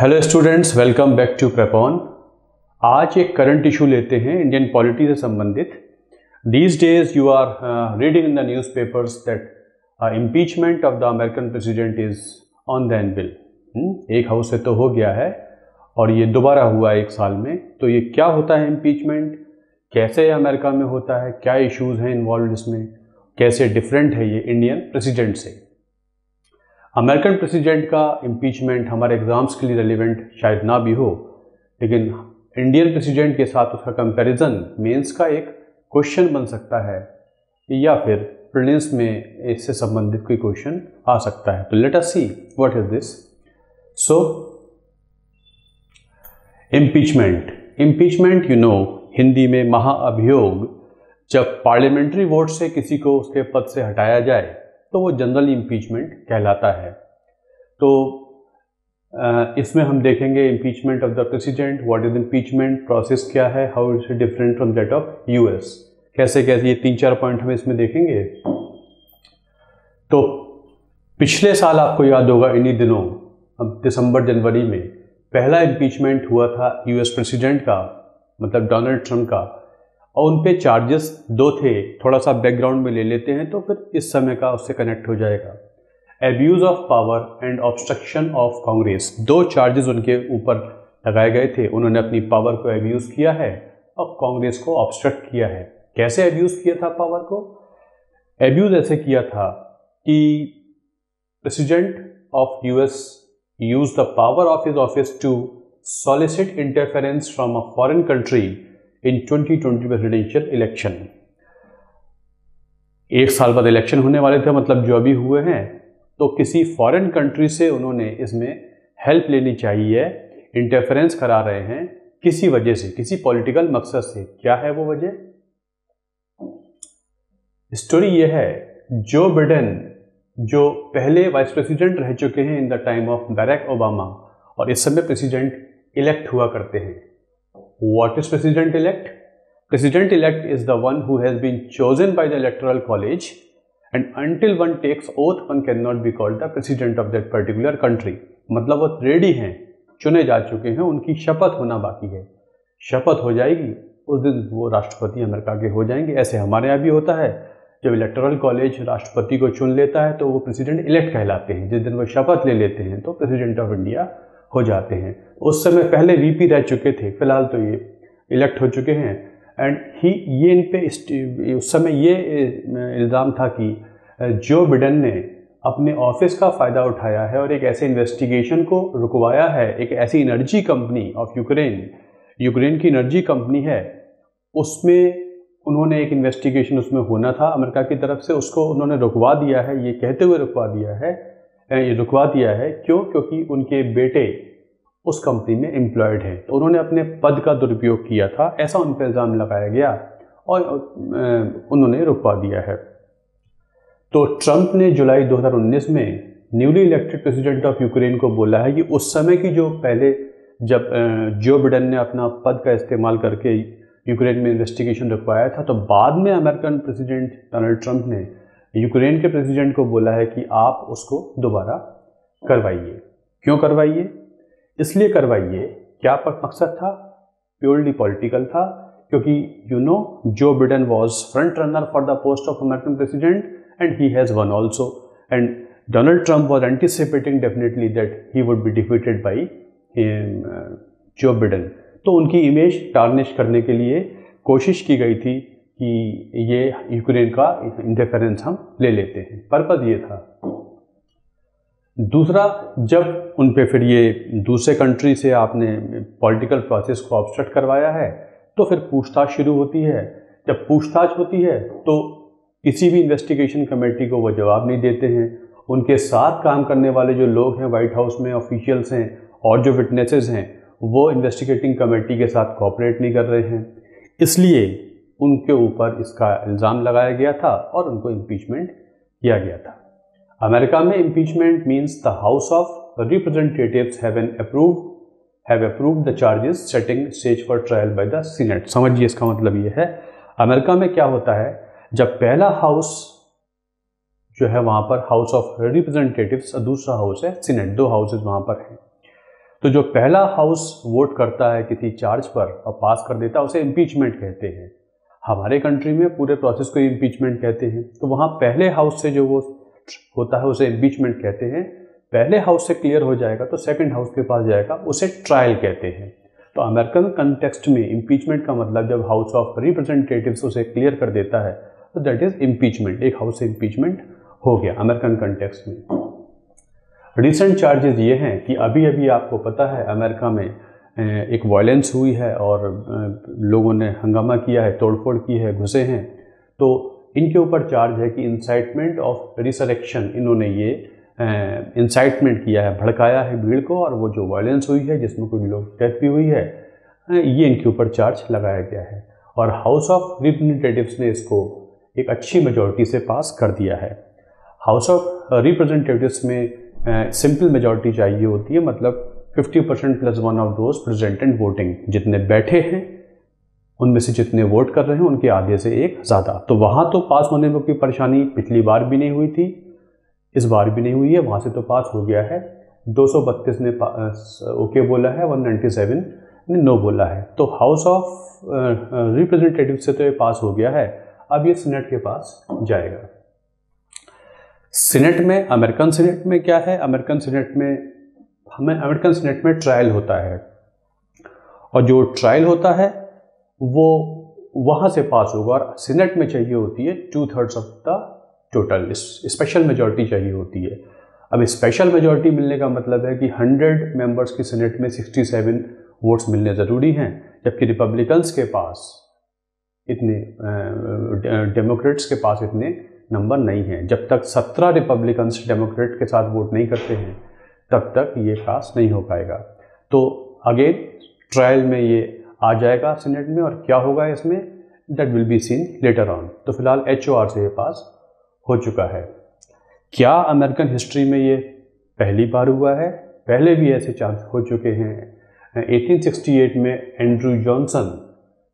Hello students, welcome back to Prepon. आज एक current issue लेते हैं इंडियन पॉलिटी से संबंधित। These days you are reading in the newspapers that impeachment of the American president is on the anvil. एक house से तो हो गया है और ये दोबारा हुआ एक साल में। तो ये क्या होता है इम्पीचमेंट, कैसे अमेरिका में होता है, क्या इश्यूज हैं इन्वॉल्व इसमें, कैसे डिफरेंट है ये इंडियन प्रेसिडेंट से। अमेरिकन प्रेसिडेंट का इम्पीचमेंट हमारे एग्ज़ाम्स के लिए रेलिवेंट शायद ना भी हो, लेकिन इंडियन प्रेसिडेंट के साथ उसका कंपैरिजन मेंस का एक क्वेश्चन बन सकता है या फिर प्रीलिम्स में इससे संबंधित कोई क्वेश्चन आ सकता है। तो let us see what is this. So impeachment you know, Hindi में महाअभियोग। जब पार्लियामेंट्री वोट से किसी को उसके पद से हटाया जाए तो वो जनरल इम्पीचमेंट कहलाता है। तो इसमें हम देखेंगे impeachment of the president, what is impeachment, process क्या है, how is different from that of US, कैसे कैसे ये 3-4 पॉइंट हम इसमें देखेंगे। तो पिछले साल आपको याद होगा इन्हीं दिनों, अब दिसंबर जनवरी में पहला इम्पीचमेंट हुआ था यूएस प्रेसिडेंट का, मतलब डोनाल्ड ट्रंप का, और उन पे चार्जेस 2 थे। थोड़ा सा बैकग्राउंड में ले लेते हैं तो फिर इस समय का उससे कनेक्ट हो जाएगा। Abuse of power and obstruction of Congress, 2 charges उनके ऊपर लगाए गए थे। उन्होंने अपनी पावर को एब्यूज़ किया है और कांग्रेस को ऑब्स्ट्रक्ट किया है। कैसे एब्यूज़ किया था पावर को? एब्यूज़ ऐसे किया था कि president of US use the power of his office to solicit interference from a foreign country in 2020 presidential election. एक साल बाद इलेक्शन होने वाले थे, मतलब जो अभी हुए हैं, तो किसी फॉरेन कंट्री से उन्होंने इसमें हेल्प लेनी चाहिए, इंटरफेरेंस करा रहे हैं किसी वजह से, किसी पॉलिटिकल मकसद से। क्या है वो वजह? स्टोरी ये है, जो बिडेन जो पहले वाइस प्रेसिडेंट रह चुके हैं in the time of Barack Obama और इस समय प्रेसिडेंट इलेक्ट हुआ करते हैं। What is president elect? President elect is the one who has been chosen by the electoral college, and until one takes oath, one cannot be called the president of that particular country. मतलब वो ready हैं, चुने जा चुके हैं, उनकी शपथ होना बाकी है। शपथ हो जाएगी उस दिन वो राष्ट्रपति अमेरिका के हो जाएंगे। ऐसे हमारे यहाँ भी होता है, जब इलेक्टोरल कॉलेज राष्ट्रपति को चुन लेता है तो वो प्रेसिडेंट इलेक्ट कहलाते हैं। जिस दिन वो शपथ ले लेते हैं तो प्रेसिडेंट ऑफ इंडिया हो जाते हैं। उस समय पहले वीपी रह चुके थे, फिलहाल तो ये इलेक्ट हो चुके हैं। एंड ये इन पे उस समय ये इल्ज़ाम था कि जो बिडेन ने अपने ऑफिस का फ़ायदा उठाया है और एक ऐसे इन्वेस्टिगेशन को रुकवाया है, एक ऐसी एनर्जी कंपनी ऑफ यूक्रेन की एनर्जी कंपनी है, उसमें उन्होंने एक इन्वेस्टिगेशन उसमें होना था अमेरिका की तरफ से, उसको उन्होंने रुकवा दिया है। ये कहते हुए रुकवा दिया है क्यों? क्योंकि उनके बेटे उस कंपनी में एम्प्लॉयड हैं, तो उन्होंने अपने पद का दुरुपयोग किया था, ऐसा उन पर इल्ज़ाम लगाया गया और उन्होंने रुकवा दिया है। तो ट्रंप ने जुलाई 2019 में newly elected president of Ukraine को बोला है कि उस समय की जो पहले जब जो बिडेन ने अपना पद का इस्तेमाल करके यूक्रेन में इन्वेस्टिगेशन रुकवाया था, तो बाद में अमेरिकन प्रेसिडेंट डोनाल्ड ट्रंप ने यूक्रेन के प्रेसिडेंट को बोला है कि आप उसको दोबारा करवाइए। क्यों करवाइए? इसलिए करवाइए, क्या मकसद था? प्योरली पॉलिटिकल था, क्योंकि Joe Biden was front runner for the post of American president and he has one also, and Donald Trump was anticipating definitely that he would be defeated by Joe Biden. तो उनकी image tarnish करने के लिए कोशिश की गई थी कि ये यूक्रेन का इंटरफेरेंस हम ले लेते हैं। पर्पज़ ये था। दूसरा, जब उन पे फिर ये दूसरे कंट्री से आपने पॉलिटिकल प्रोसेस को ऑब्स्ट्रक्ट करवाया है, तो फिर पूछताछ शुरू होती है। जब पूछताछ होती है तो किसी भी इन्वेस्टिगेशन कमेटी को वो जवाब नहीं देते हैं। उनके साथ काम करने वाले जो लोग हैं व्हाइट हाउस में, ऑफिशियल्स हैं और जो विटनेसेस हैं, वो इन्वेस्टिगेटिंग कमेटी के साथ कोऑपरेट नहीं कर रहे हैं। इसलिए उनके ऊपर इसका इल्ज़ाम लगाया गया था और उनको इम्पीचमेंट किया गया था। अमेरिका में impeachment means the house of representatives have approved the charges setting stage for trial by the senate. समझिए, इसका मतलब ये है, अमेरिका में क्या होता है, जब पहला हाउस जो है वहाँ पर हाउस ऑफ रिप्रेजेंटेटिव्स और दूसरा हाउस है सीनेट, 2 हाउसेज वहाँ पर हैं। तो जो पहला हाउस वोट करता है किसी चार्ज पर और पास कर देता है उसे इम्पीचमेंट कहते हैं। हमारे कंट्री में पूरे प्रोसेस को इम्पीचमेंट कहते हैं। तो वहाँ पहले हाउस से जो वो होता है उसे इम्पीचमेंट कहते हैं। पहले हाउस से क्लियर हो जाएगा तो सेकंड हाउस के पास जाएगा, उसे ट्रायल कहते हैं। तो अमेरिकन कंटेक्स्ट में इम्पीचमेंट का मतलब जब हाउस ऑफ रिप्रेजेंटेटिव्स उसे क्लियर कर देता है तो दैट इज इम्पीचमेंट, एक हाउस से इम्पीचमेंट हो गया अमेरिकन कंटेक्स्ट में। रिसेंट चार्जेस ये हैं कि अभी अभी आपको पता है अमेरिका में एक वायलेंस हुई है और लोगों ने हंगामा किया है, तोड़फोड़ की है, घुसे हैं। तो इनके ऊपर चार्ज है कि इंसाइटमेंट ऑफ रिसरेक्शन, इन्होंने ये इंसाइटमेंट किया है, भड़काया है भीड़ को, और वो जो वायलेंस हुई है जिसमें कुछ लोग डेथ भी हुई है, ये इनके ऊपर चार्ज लगाया गया है। और हाउस ऑफ रिप्रेजेंटेटिव्स ने इसको एक अच्छी मेजॉरिटी से पास कर दिया है। हाउस ऑफ रिप्रेजेंटेटिव्स में सिंपल मेजॉरिटी चाहिए होती है, मतलब 50% + 1 of those present and voting, जितने बैठे हैं उनमें से जितने वोट कर रहे हैं उनके आधे से एक ज़्यादा। तो वहाँ तो पास होने में कोई परेशानी पिछली बार भी नहीं हुई थी, इस बार भी नहीं हुई है, वहाँ से तो पास हो गया है। 232 ने ओके बोला है, 197 ने नो बोला है। तो हाउस ऑफ रिप्रेजेंटेटिव से तो ये पास हो गया है, अब ये सीनेट के पास जाएगा। सीनेट में, अमेरिकन सीनेट में क्या है, अमेरिकन सीनेट में ट्रायल होता है, और जो ट्रायल होता है वो वहाँ से पास होगा, और सीनेट में चाहिए होती है 2/3 of the total, special majority चाहिए होती है। अब स्पेशल मेजॉरिटी मिलने का मतलब है कि 100 मेंबर्स की सीनेट में 67 वोट्स मिलने ज़रूरी हैं, जबकि रिपब्लिकन्स के पास इतने, डेमोक्रेट्स के पास इतने नंबर नहीं हैं। जब तक 17 रिपब्लिकन्स डेमोक्रेट के साथ वोट नहीं करते हैं तब तक ये पास नहीं हो पाएगा। तो अगेन ट्रायल में ये आ जाएगा सीनेट में, और क्या होगा इसमें that will be seen later on. तो फिलहाल HOR से ये पास हो चुका है। क्या अमेरिकन हिस्ट्री में ये पहली बार हुआ है? पहले भी ऐसे चांस हो चुके हैं। 1868 में एंड्रू जॉनसन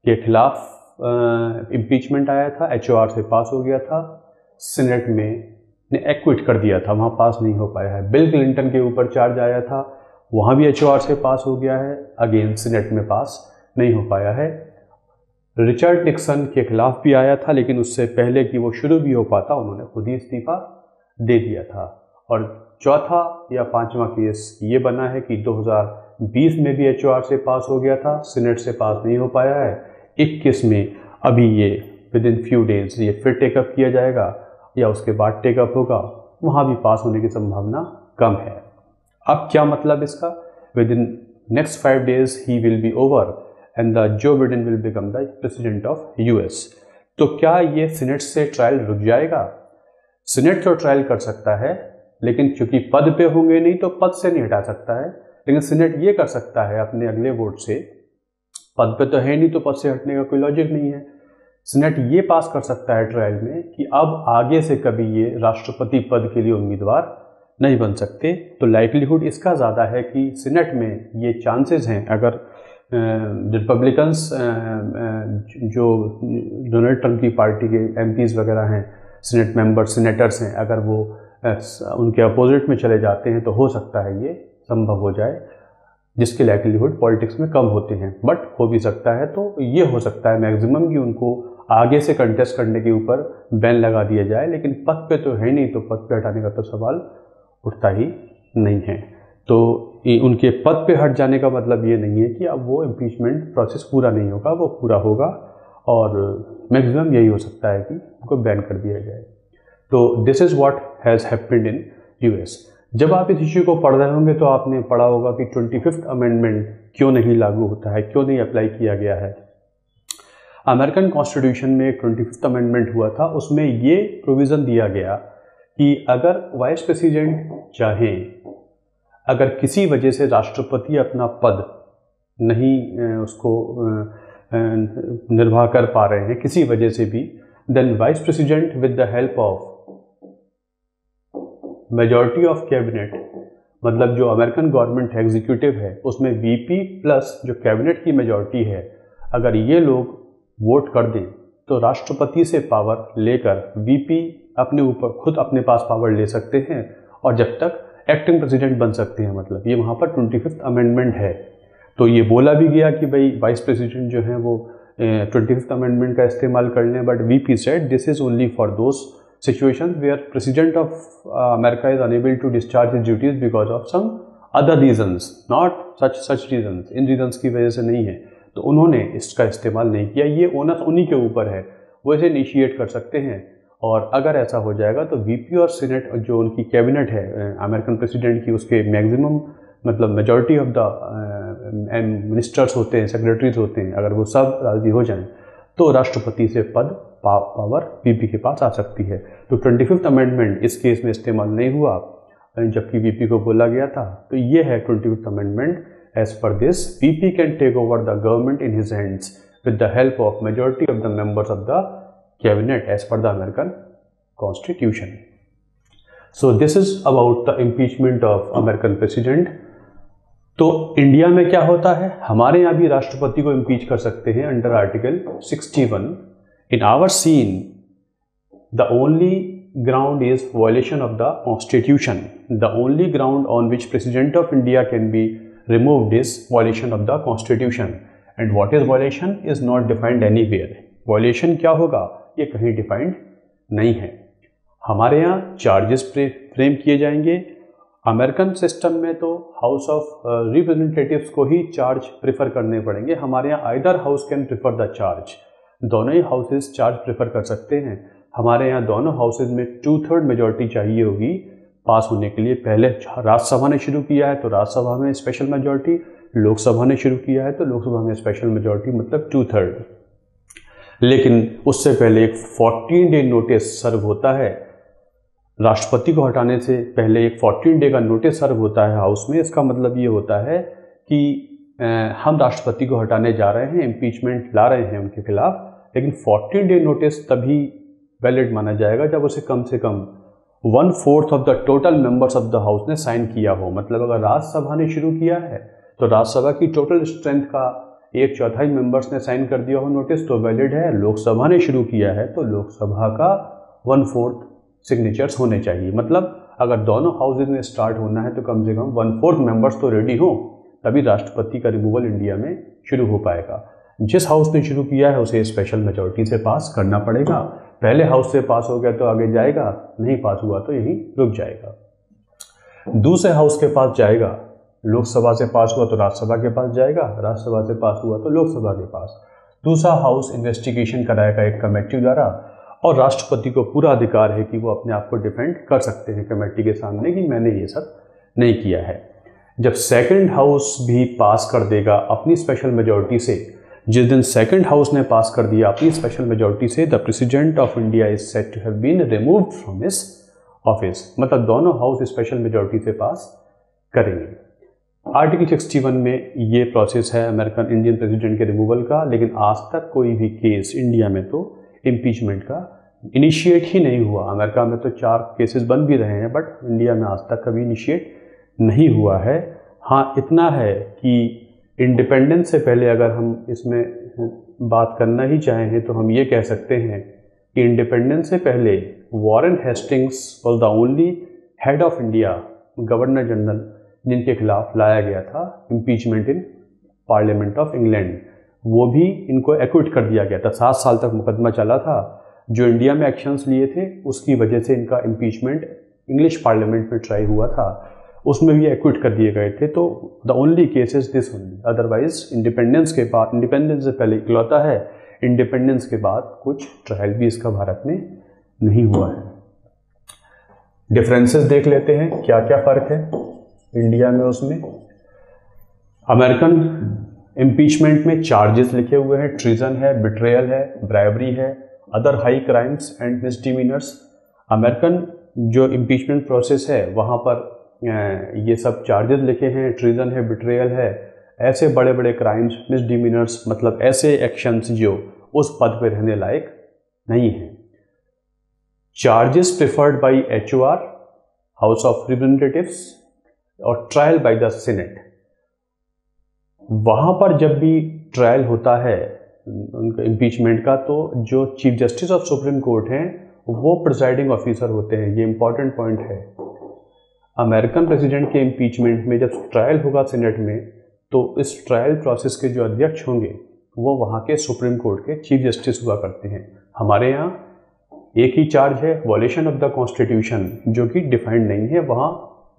के खिलाफ इम्पीचमेंट आया था, HOR से पास हो गया था, सीनेट में ने एक्विट कर दिया था, वहाँ पास नहीं हो पाया है। बिल क्लिंटन के ऊपर चार्ज आया था, वहाँ भी HOR से पास हो गया है, अगेन सीनेट में पास नहीं हो पाया है। रिचर्ड निक्सन के खिलाफ भी आया था, लेकिन उससे पहले कि वो शुरू भी हो पाता उन्होंने खुद ही इस्तीफा दे दिया था। और चौथा या पांचवा केस ये बना है कि 2020 में भी HOR से पास हो गया था, सीनेट से पास नहीं हो पाया है। 21 में अभी ये विद इन फ्यू डेज ये फिर टेकअप किया जाएगा या उसके बाद टेकअप होगा, वहाँ भी पास होने की संभावना कम है। अब क्या मतलब इसका, with in next 5 days he will be over and the Joe Biden will become the president of US। तो क्या ये सीनेट से ट्रायल रुक जाएगा? सीनेट तो ट्रायल कर सकता है, लेकिन चूंकि पद पे होंगे नहीं तो पद से नहीं हटा सकता है, लेकिन सीनेट ये कर सकता है अपने अगले वोट से, पद पे तो है नहीं तो पद से हटने का कोई लॉजिक नहीं है। सीनेट ये पास कर सकता है ट्रायल में कि अब आगे से कभी ये राष्ट्रपति पद के लिए उम्मीदवार नहीं बन सकते। तो लाइक्लीहुड इसका ज़्यादा है कि सीनेट में ये चांसेस हैं, अगर रिपब्लिकन्स जो डोनाल्ड ट्रंप की पार्टी के MPs वगैरह हैं, सीनेट मेंबर्स, सीनेटर्स हैं, अगर वो उनके अपोजिट में चले जाते हैं तो हो सकता है ये संभव हो जाए, जिसके लाइक्लीहुड पॉलिटिक्स में कम होते हैं, बट हो भी सकता है। तो ये हो सकता है मैक्सिमम कि उनको आगे से कंटेस्ट करने के ऊपर बैन लगा दिया जाए, लेकिन पद पे तो है नहीं, तो पद पे हटाने का तो सवाल उठता ही नहीं है। तो उनके पद पे हट जाने का मतलब ये नहीं है कि अब वो इम्पीचमेंट प्रोसेस पूरा नहीं होगा, वो पूरा होगा, और मैक्सिमम यही हो सकता है कि उनको बैन कर दिया जाए। तो this is what has happened in US। जब आप इस इश्यू को पढ़ रहे होंगे तो आपने पढ़ा होगा कि 25th अमेंडमेंट क्यों नहीं लागू होता है, क्यों नहीं अप्लाई किया गया है। अमेरिकन कॉन्स्टिट्यूशन में 25th अमेंडमेंट हुआ था, उसमें ये प्रोविज़न दिया गया कि अगर वाइस प्रेसिडेंट चाहें, अगर किसी वजह से राष्ट्रपति अपना पद नहीं उसको निर्वाह कर पा रहे हैं किसी वजह से भी, then vice president with the help of majority of cabinet, मतलब जो अमेरिकन गवर्नमेंट एग्जीक्यूटिव है उसमें VP प्लस जो कैबिनेट की मेजॉरिटी है, अगर ये लोग वोट कर दें तो राष्ट्रपति से पावर लेकर VP अपने ऊपर खुद अपने पास पावर ले सकते हैं, और जब तक एक्टिंग प्रेसिडेंट बन सकते हैं, मतलब ये वहाँ पर 25th अमेंडमेंट है। तो ये बोला भी गया कि भाई वाइस प्रेसिडेंट जो है वो 25th अमेंडमेंट का इस्तेमाल कर लें, but VP said this is only for those situations where president of America is unable to discharge his duties because of some other reasons, not such reasons, इन reasons की वजह से नहीं है। तो उन्होंने इसका इस्तेमाल नहीं किया। ये ओनस उन्हीं के ऊपर है, वो इसे इनिशिएट कर सकते हैं। और अगर ऐसा हो जाएगा तो वीपी और सीनेट जो उनकी कैबिनेट है अमेरिकन प्रेसिडेंट की, उसके मैक्सिमम मतलब मेजॉरिटी ऑफ द मिनिस्टर्स होते हैं, सेक्रेटरीज होते हैं, अगर वो सब राजी हो जाएं तो राष्ट्रपति से पद पावर वीपी के पास आ सकती है। तो 25th अमेंडमेंट इस केस में इस्तेमाल नहीं हुआ, जबकि वीपी को बोला गया था। तो ये है 25th amendment. As per this VP can take over the government in his hands with the help of majority of the members of the cabinet as per the American constitution. So this is about the impeachment of American president. तो India में क्या होता है, हमारे यहाँ भी राष्ट्रपति को इम्पीच कर सकते हैं under article 61। In our scene the only ground is violation of the constitution. The only ground on which president of India can be removed is violation of the constitution, and what is violation is not defined anywhere. violation क्या होगा ये कहीं defined नहीं है। हमारे यहाँ charges frame किए जाएंगे। अमेरिकन सिस्टम में तो हाउस ऑफ रिप्रेजेंटेटिव्स को ही चार्ज प्रेफर करने पड़ेंगे। हमारे यहाँ either house can prefer the charge, दोनों ही हाउसेज चार्ज प्रेफर कर सकते हैं। हमारे यहाँ दोनों हाउसेज में 2/3 मेजॉरिटी चाहिए होगी पास होने के लिए। पहले राज्यसभा ने शुरू किया है तो राज्यसभा में स्पेशल मेजॉरिटी, लोकसभा ने शुरू किया है तो लोकसभा में स्पेशल मेजॉरिटी, मतलब 2/3। लेकिन उससे पहले एक 14 डे नोटिस सर्व होता है। राष्ट्रपति को हटाने से पहले एक 14 डे का नोटिस सर्व होता है हाउस में। इसका मतलब ये होता है कि हम राष्ट्रपति को हटाने जा रहे हैं, इम्पीचमेंट ला रहे हैं उनके खिलाफ, लेकिन 14 डे नोटिस तभी वैलिड माना जाएगा जब उसे कम से कम 1/4 of the total members of the house ने साइन किया हो। मतलब अगर राज्यसभा ने शुरू किया है तो राज्यसभा की टोटल स्ट्रेंथ का 1/4 मेंबर्स ने साइन कर दिया हो नोटिस तो वैलिड है। लोकसभा ने शुरू किया है तो लोकसभा का 1/4 सिग्नेचर्स होने चाहिए। मतलब अगर दोनों हाउसेज में स्टार्ट होना है तो कम से कम 1/4 मेंबर्स तो रेडी हो, तभी राष्ट्रपति का रिमूवल इंडिया में शुरू हो पाएगा। जिस हाउस ने शुरू किया है उसे स्पेशल मेजॉरिटी से पास करना पड़ेगा। पहले हाउस से पास हो गया तो आगे जाएगा, नहीं पास हुआ तो यहीं रुक जाएगा। दूसरे हाउस के पास जाएगा, लोकसभा से पास हुआ तो राज्यसभा के पास जाएगा, राज्यसभा से पास हुआ तो लोकसभा के पास। दूसरा हाउस इन्वेस्टिगेशन कराएगा एक कमेटी द्वारा, और राष्ट्रपति को पूरा अधिकार है कि वो अपने आप को डिफेंड कर सकते हैं कमेटी के सामने कि मैंने ये सब नहीं किया है। जब सेकंड हाउस भी पास कर देगा अपनी स्पेशल मेजॉरिटी से, जिस दिन सेकंड हाउस ने पास कर दिया अपनी स्पेशल मेजॉरिटी से, the president of India is said to have been removed from his office. मतलब दोनों हाउस स्पेशल मेजॉरिटी से पास करेंगे। आर्टिकल 61 में ये प्रोसेस है अमेरिकन इंडियन प्रेसिडेंट के रिमूवल का, लेकिन आज तक कोई भी केस इंडिया में तो इम्पीचमेंट का इनिशिएट ही नहीं हुआ। अमेरिका में तो 4 केसेस बन भी रहे हैं, बट इंडिया में आज तक कभी इनिशिएट नहीं हुआ है। हाँ, इतना है कि इंडिपेंडेंस से पहले अगर हम इसमें बात करना ही चाहें तो हम ये कह सकते हैं कि इंडिपेंडेंस से पहले Warren Hastings was the only head of India, governor general, जिनके खिलाफ लाया गया था impeachment in parliament of England. वो भी इनको एक्विट कर दिया गया था। 7 साल तक मुकदमा चला था। जो इंडिया में एक्शंस लिए थे उसकी वजह से इनका इम्पीचमेंट इंग्लिश पार्लियामेंट में ट्राई हुआ था, उसमें भी एक्विट कर दिए गए थे। तो the only case is this only. Otherwise independence के बाद, इंडिपेंडेंस से पहले इकलौता है, इंडिपेंडेंस के बाद कुछ ट्रायल भी इसका भारत में नहीं हुआ है। डिफरेंसेस देख लेते हैं, क्या क्या फ़र्क है इंडिया में उसमें। अमेरिकन इम्पीचमेंट में चार्जेस लिखे हुए हैं, ट्रीजन है, बिट्रेयल है, ब्राइबरी है, other high crimes and misdemeanours. American जो इम्पीचमेंट प्रोसेस है वहाँ पर ये सब चार्जेस लिखे हैं, ट्रीजन है, बिट्रेयल है, ऐसे बड़े बड़े क्राइम्स, मिसडिमीनर्स, मतलब ऐसे एक्शंस जो उस पद पर रहने लायक नहीं हैं। Charges preferred bye HOR, house of representatives, और ट्रायल बाय द सीनेट। वहाँ पर जब भी ट्रायल होता है उनका इम्पीचमेंट का, तो जो chief justice of supreme court हैं वो प्रिसाइडिंग ऑफिसर होते हैं। ये इंपॉर्टेंट पॉइंट है। अमेरिकन प्रेसिडेंट के इम्पीचमेंट में जब ट्रायल होगा सेनेट में, तो इस ट्रायल प्रोसेस के जो अध्यक्ष होंगे वो वहाँ के सुप्रीम कोर्ट के चीफ जस्टिस हुआ करते हैं। हमारे यहाँ एक ही चार्ज है, वॉलेशन ऑफ द कॉन्स्टिट्यूशन, जो कि डिफाइंड नहीं है, वहाँ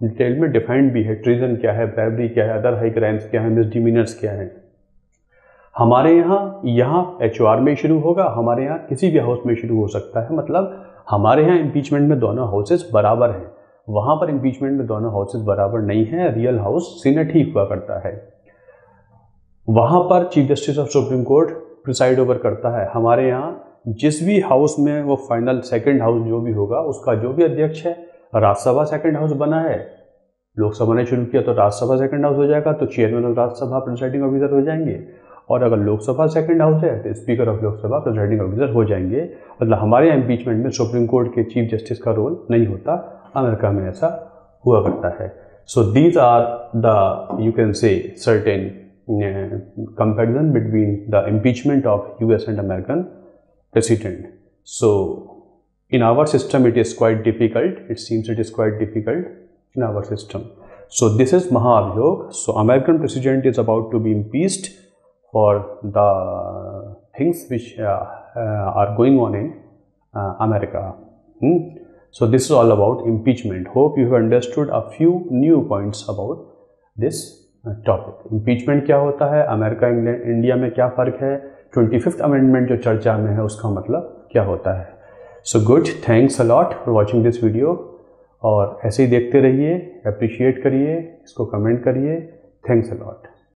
डिटेल में डिफाइंड भी है, ट्रीजन क्या है, ब्राइबरी क्या है, अदर हाई क्राइम्स क्या है, मिसडिमीनर्स क्या है। हमारे यहाँ HR में शुरू होगा, हमारे यहाँ किसी भी हाउस में शुरू हो सकता है। मतलब हमारे यहाँ इम्पीचमेंट में दोनों हाउसेस बराबर हैं, वहाँ पर इम्पीचमेंट में दोनों हाउसेस बराबर नहीं है। रियल हाउस सीनेट ही हुआ करता है, वहाँ पर chief justice of supreme court preside over करता है। हमारे यहाँ जिस भी हाउस में वो फाइनल सेकंड हाउस जो भी होगा, उसका जो भी अध्यक्ष है, राज्यसभा सेकंड हाउस बना है, लोकसभा ने शुरू किया तो राज्यसभा सेकंड हाउस हो जाएगा, तो chairman of Rajya Sabha presiding officer हो जाएंगे, और अगर लोकसभा सेकंड हाउस है तो speaker of Lok Sabha presiding officer हो जाएंगे। मतलब हमारे यहाँ इम्पीचमेंट में सुप्रीम कोर्ट के चीफ जस्टिस का रोल नहीं होता, अमेरिका में ऐसा हुआ करता है। So these are the you can say certain comparison between the impeachment of US and American president. So in our system it is quite difficult, it seems it is quite difficult in our system. So this is Mahabhiyog. So American president is about to be impeached for the things which are going on in America. So this is all about impeachment. Hope you have understood a few new points about this topic. Impeachment क्या होता है, America India में क्या फ़र्क है, 25th amendment जो चर्चा में है उसका मतलब क्या होता है। So good, thanks a lot for watching this video, और ऐसे ही देखते रहिए, अप्रिशिएट करिए, इसको कमेंट करिए। Thanks a lot.